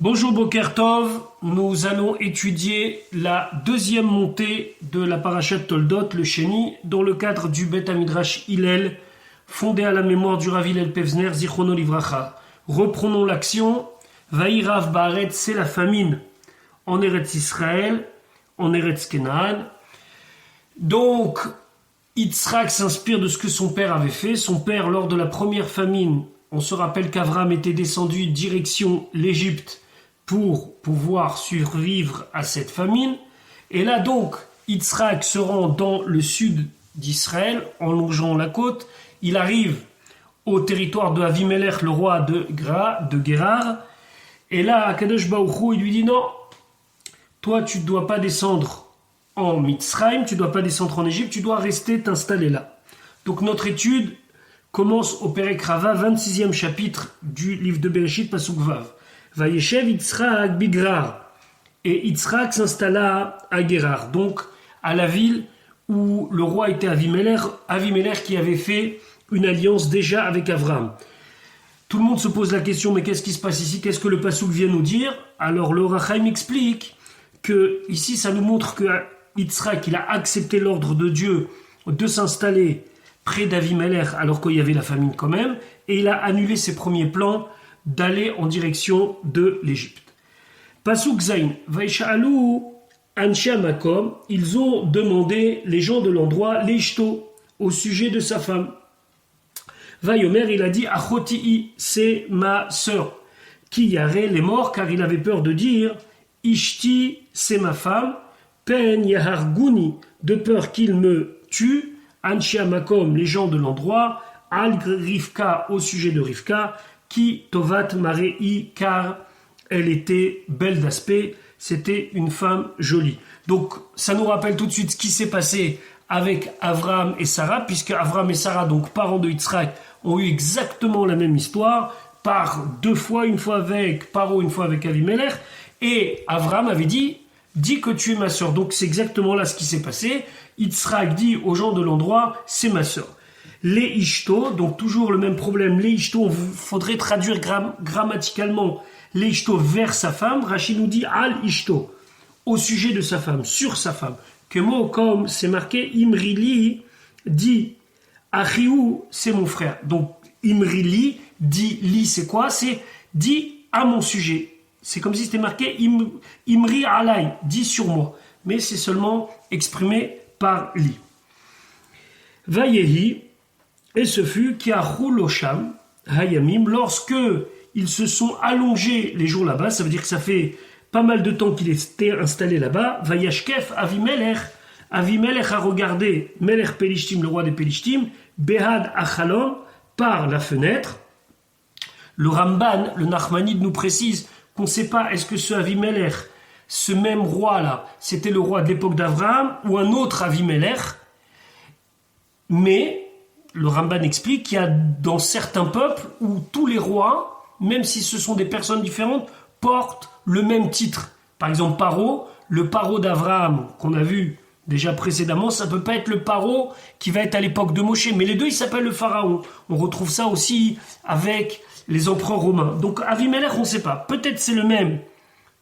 Bonjour Boker Tov, nous allons étudier la deuxième montée de la Parashat Toldot, le Sheni, dans le cadre du Bet Hamidrash Hillel, fondé à la mémoire du Rav Hillel Pevzner, Zichrono Livracha. Reprenons l'action. Vaïrav Baaretz, c'est la famine en Eretz Israël, en Eretz Kenaan. Donc, Yitzhak s'inspire de ce que son père avait fait. Son père, lors de la première famine, on se rappelle qu'Avram était descendu direction l'Égypte pour pouvoir survivre à cette famine. Et là donc, Yitzhak se rend dans le sud d'Israël, en longeant la côte. Il arrive au territoire de Avimelech, le roi de Guérar. Et là, Akadosh Baruch Hu, il lui dit non, toi tu ne dois pas descendre en Mitzrayim, tu ne dois pas descendre en Égypte, tu dois rester t'installer là. Donc notre étude commence au Perek Rava, 26e chapitre du livre de Bereshit, Pasuk Vav. Vayeshev Yitzhak Bigrar. Et Yitzhak s'installa à Guérar, donc à la ville où le roi était Avimelech qui avait fait une alliance déjà avec Avram. Tout le monde se pose la question, mais qu'est-ce qui se passe ici? Qu'est-ce que le Pasuk vient nous dire? Alors le Rachaim explique que ici ça nous montre que Yitzhak il a accepté l'ordre de Dieu de s'installer près d'Avimelech alors qu'il y avait la famine quand même, et il a annulé ses premiers plans d'aller en direction de l'Égypte. Pasuk Zain, Vaisha'alu Anshe Makom, ils ont demandé, les gens de l'endroit, l'Ishto, au sujet de sa femme. Vayomer, il a dit, Achoti'i, c'est ma sœur. Ki yare, les morts, car il avait peur de dire, Ishti, c'est ma femme. Pen Yaharguni, de peur qu'il me tue. Anshe Makom, les gens de l'endroit. Al Rivka, au sujet de Rivka. Qui Tovat Marei, car elle était belle d'aspect, c'était une femme jolie. Donc ça nous rappelle tout de suite ce qui s'est passé avec Avram et Sarah, puisque Avram et Sarah, donc parents de Yitzhak, ont eu exactement la même histoire, par deux fois, une fois avec Paro, une fois avec Avimelech, et Avram avait dit que tu es ma sœur. Donc c'est exactement là ce qui s'est passé. Yitzhak dit aux gens de l'endroit, c'est ma sœur. Les ishto, donc toujours le même problème, les ishto, il faudrait traduire grammaticalement les ishto vers sa femme. Rachid nous dit al ishto, au sujet de sa femme, sur sa femme. Que mot comme c'est marqué Imrili dit Achiou, c'est mon frère. Donc Imrili dit li, c'est quoi? C'est dit à mon sujet. C'est comme si c'était marqué Imri alay, dit sur moi. Mais c'est seulement exprimé par li. Vayehi. Et ce fut Kiachou Losham Hayamim, lorsque ils se sont allongés les jours là-bas, ça veut dire que ça fait pas mal de temps qu'il était installé là-bas. Vayashkef Avimelech, Avimelech a regardé Melech Pelishtim, le roi des Pelishtim, Behad Achalom, par la fenêtre. Le Ramban, le Nachmanide nous précise qu'on ne sait pas, est-ce que ce Avimelech, ce même roi-là, c'était le roi de l'époque d'Abraham ou un autre Avimelech, mais le Ramban explique qu'il y a dans certains peuples où tous les rois, même si ce sont des personnes différentes, portent le même titre. Par exemple, Paro, le Paro d'Avraham qu'on a vu déjà précédemment, ça ne peut pas être le Paro qui va être à l'époque de Moshe, mais les deux ils s'appellent le Pharaon. On retrouve ça aussi avec les empereurs romains. Donc Avimelech, on ne sait pas. Peut-être c'est le même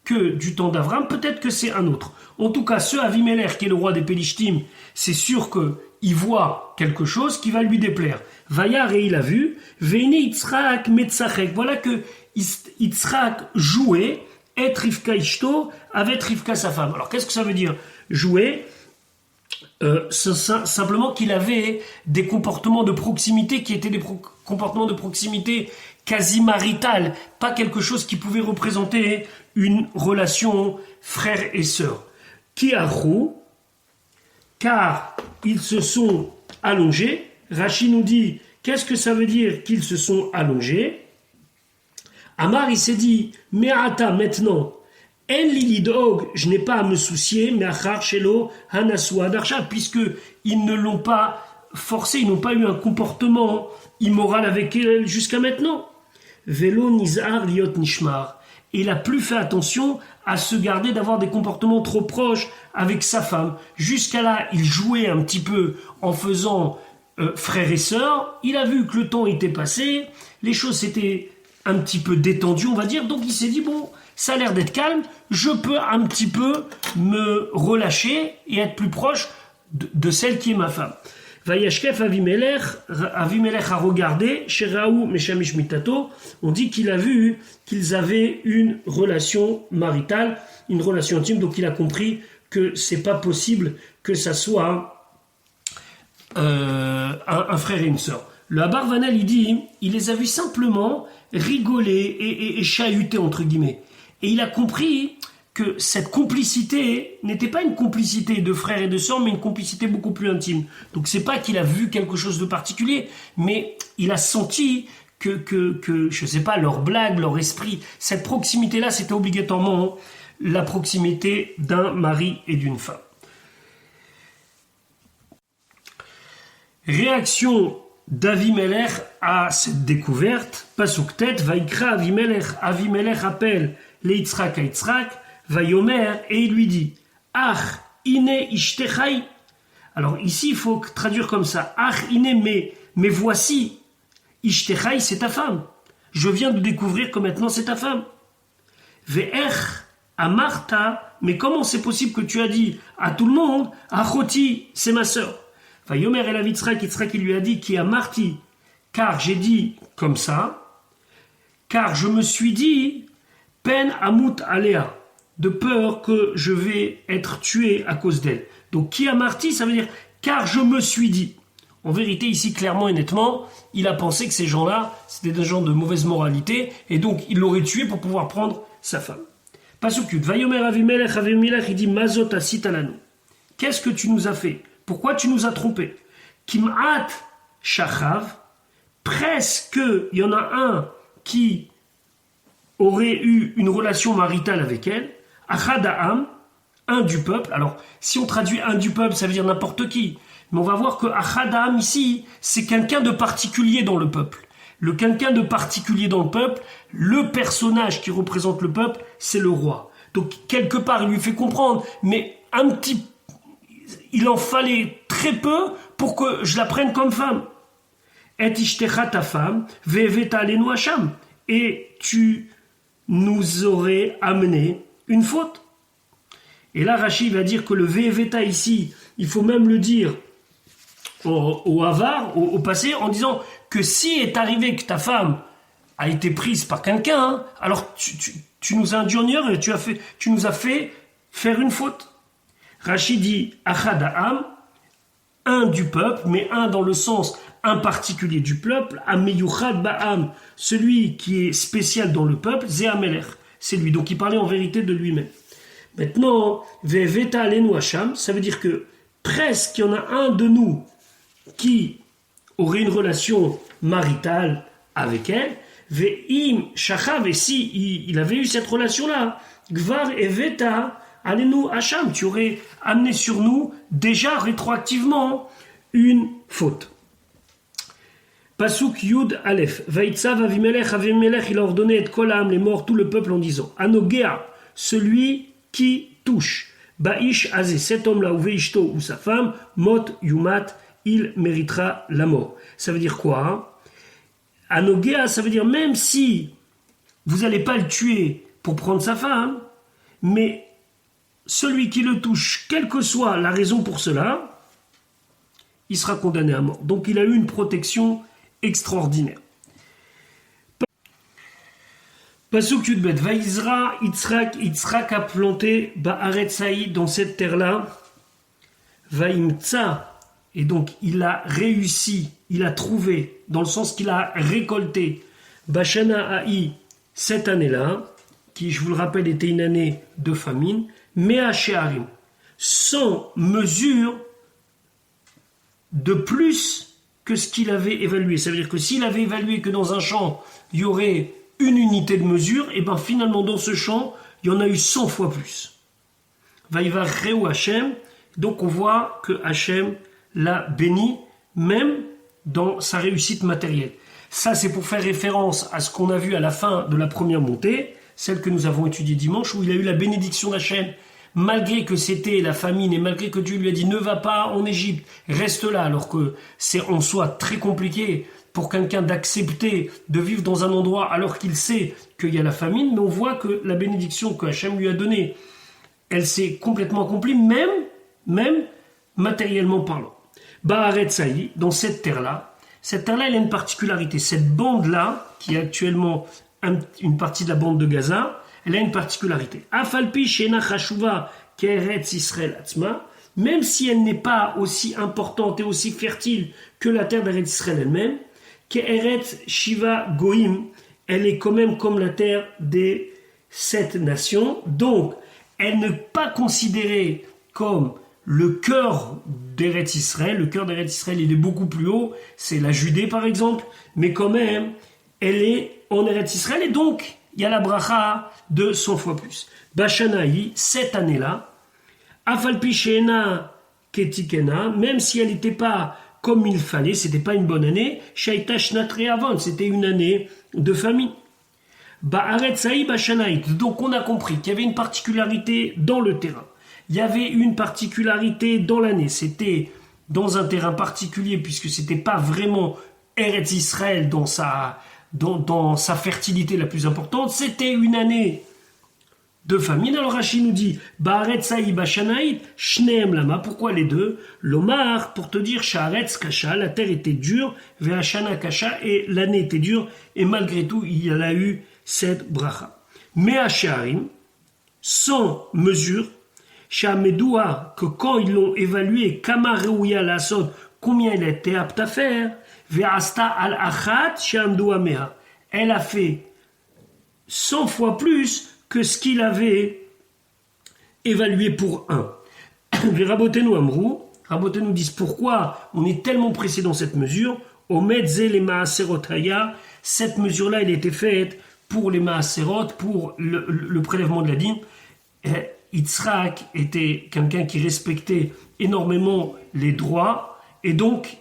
que du temps d'Avraham, peut-être que c'est un autre. En tout cas, ce Avimelech qui est le roi des Pelishtim, c'est sûr qu'il voit quelque chose qui va lui déplaire. Vayar, et il a vu, Veine Yitzhak Metzachek. Voilà que Yitzhak jouait, et Rivka Ishto, avec Rivka sa femme. Alors qu'est-ce que ça veut dire? Jouer, simplement qu'il avait des comportements de proximité qui étaient des comportements de proximité quasi maritale, pas quelque chose qui pouvait représenter une relation frère et sœur. Kiachou, car ils se sont allongés. Rachid nous dit, qu'est-ce que ça veut dire qu'ils se sont allongés? Amar, il s'est dit, Me'ata, maintenant, En lilidog, je n'ai pas à me soucier, Me'achar shelo hanasua darsha, puisque ils ne l'ont pas forcé, ils n'ont pas eu un comportement immoral avec elle jusqu'à maintenant. Velo nizar liot nishmar. Et il a plus fait attention à se garder d'avoir des comportements trop proches avec sa femme. Jusqu'à là, il jouait un petit peu en faisant frère et sœur. Il a vu que le temps était passé, les choses s'étaient un petit peu détendu, on va dire. Donc il s'est dit, bon, ça a l'air d'être calme, je peux un petit peu me relâcher et être plus proche de celle qui est ma femme. Vayashkef Avimelech a regardé, chez Raou Meshamish Mitato, on dit qu'il a vu qu'ils avaient une relation maritale, une relation intime, donc il a compris que c'est pas possible que ça soit un frère et une sœur. Le Abarvanel, il dit, il les a vus simplement rigoler et chahuter, entre guillemets. Et il a compris que cette complicité n'était pas une complicité de frères et de sœurs, mais une complicité beaucoup plus intime. Donc c'est pas qu'il a vu quelque chose de particulier, mais il a senti que je sais pas, leur blague, leur esprit, cette proximité-là, c'était obligatoirement la proximité d'un mari et d'une femme. Réaction d'Avimelech à cette découverte, Pasuk Tet, Vaikra Avimelech, Avimelech appelle les Yitzhak à Yitzhak, Vayomer, et il lui dit, Ach, ine ishtechai. Alors ici, il faut traduire comme ça, Ach, ine, mais voici, ishtechai, c'est ta femme. Je viens de découvrir que maintenant c'est ta femme. Ve'ech, amarta, mais comment c'est possible que tu as dit à tout le monde, Achoti, c'est ma sœur. Vayomer el Yitzhak, Yitzhak, il lui a dit, qui amarti, car j'ai dit comme ça, car je me suis dit, pen amut alea, de peur que je vais être tué à cause d'elle. Donc qui amarti, ça veut dire, car je me suis dit. En vérité, ici, clairement et nettement, il a pensé que ces gens-là, c'était des gens de mauvaise moralité, et donc il l'aurait tué pour pouvoir prendre sa femme. Pasukut, Vayomer Avimelech, il dit, Mazot asit alanu. Qu'est-ce que tu nous as fait? Pourquoi tu nous as trompés? Kim'at shachav, presque, il y en a un qui aurait eu une relation maritale avec elle, Achadaam, un du peuple. Alors, si on traduit un du peuple, ça veut dire n'importe qui. Mais on va voir que Achadaam ici, c'est quelqu'un de particulier dans le peuple. Le quelqu'un de particulier dans le peuple, le personnage qui représente le peuple, c'est le roi. Donc, quelque part, il lui fait comprendre, mais il en fallait très peu pour que je la prenne comme femme. Et ishtecha ta femme, ve'eveta alenu hacham. Et tu nous aurais amené une faute. Et là, Rashi va dire que le ve'eveta ici, il faut même le dire au avar, au passé, en disant que si est arrivé que ta femme a été prise par quelqu'un, alors tu nous as induit en erreur et tu nous as fait faire une faute. Rashi dit Achadaam, un du peuple, mais un dans le sens un particulier du peuple, Ameyuchad Ba'am, celui qui est spécial dans le peuple, Zehamelech, c'est lui. Donc il parlait en vérité de lui-même. Maintenant, Ve'veta alenu hacham, ça veut dire que presque il y en a un de nous qui aurait une relation maritale avec elle. Ve'im shachav, et si il avait eu cette relation-là, Gvar et Veta alenu hacham, tu aurais amené sur nous déjà rétroactivement une faute. Pasuk Yud Aleph. Vaïtzav Avimelech, Avimelech, il a ordonné et kolam, les morts, tout le peuple en disant, Anogea, celui qui touche, Ba'ish Azé, cet homme-là, ou Veishto, ou sa femme, Mot Yumat, il méritera la mort. Ça veut dire quoi, hein? Anogea, ça veut dire même si vous n'allez pas le tuer pour prendre sa femme, mais celui qui le touche, quelle que soit la raison pour cela, il sera condamné à mort. Donc il a eu une protection extraordinaire. Pasuk Yudbet, Vaïzra, Yitzhak a planté Ba'aret Saïd dans cette terre-là, Vaïmtsa, et donc il a réussi, il a trouvé, dans le sens qu'il a récolté, Bashana Haï, cette année-là, qui, je vous le rappelle, était une année de famine, Mea She'arim, sans mesure de plus que ce qu'il avait évalué. Ça veut dire que s'il avait évalué que dans un champ, il y aurait une unité de mesure, et bien finalement dans ce champ, il y en a eu 100 fois plus. Vaïva Reu Hachem, donc on voit que Hachem l'a béni, même dans sa réussite matérielle. Ça, c'est pour faire référence à ce qu'on a vu à la fin de la première montée, celle que nous avons étudiée dimanche, où il a eu la bénédiction d'Hachem, malgré que c'était la famine et malgré que Dieu lui a dit ne va pas en Égypte, reste là, alors que c'est en soi très compliqué pour quelqu'un d'accepter de vivre dans un endroit alors qu'il sait qu'il y a la famine, mais on voit que la bénédiction que Hachem lui a donnée, elle s'est complètement accomplie, même matériellement parlant. Ba'aret Saï, dans cette terre-là, elle a une particularité. Cette bande-là, qui est actuellement une partie de la bande de Gaza, elle a une particularité. Afalpi shena chashuva ke'eretz Israël atzma, même si elle n'est pas aussi importante et aussi fertile que la terre d'Eretz Israël elle-même, ke'eretz shiva goïm, elle est quand même comme la terre des 7 nations. Donc, elle n'est pas considérée comme le cœur d'Eretz Israël. Le cœur d'Eretz Israël, il est beaucoup plus haut. C'est la Judée, par exemple. Mais quand même, elle est en Eretz Israël. Et donc, il y a la bracha de 100 fois plus. Bashanaï, cette année-là, Afalpi Sheena Ketikena, même si elle n'était pas comme il fallait, c'était pas une bonne année, Shaita Shnatre Avon, c'était une année de famine. Ba'aret Saï Bashanaït. Donc on a compris qu'il y avait une particularité dans le terrain. Il y avait une particularité dans l'année. C'était dans un terrain particulier, puisque c'était pas vraiment Eretz Israël dans sa fertilité la plus importante. C'était une année de famine. Alors Rashi nous dit Ba'aret Saï Bashanaït Shneem Lama. Pourquoi les deux? L'Omar, pour te dire Sha'aretz Kasha, la terre était dure, Ve'ashana Kasha, et l'année était dure, et malgré tout, il y a eu cette bracha. Mais à Sha'arim, sans mesure, Sha'amedoua, que quand ils l'ont évalué, Kama Reouya Lasod, combien il était apte à faire, Ve'asta al-Achat Sha'amdoua Meha. Elle a fait 100 fois plus que ce qu'il avait évalué pour un. Les Rabotenu Amrou, Rabotenu disent pourquoi on est tellement pressé dans cette mesure. Omedze les Maaserotaya, cette mesure-là, elle était faite pour les Maaserot, pour le prélèvement de la dîme. Yitzhak était quelqu'un qui respectait énormément les droits et donc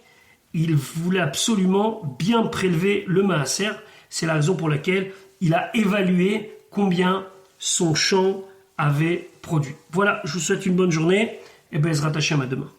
il voulait absolument bien prélever le Maaser. C'est la raison pour laquelle il a évalué combien son champ avait produit. Voilà, je vous souhaite une bonne journée et Bezrat Hashem à demain.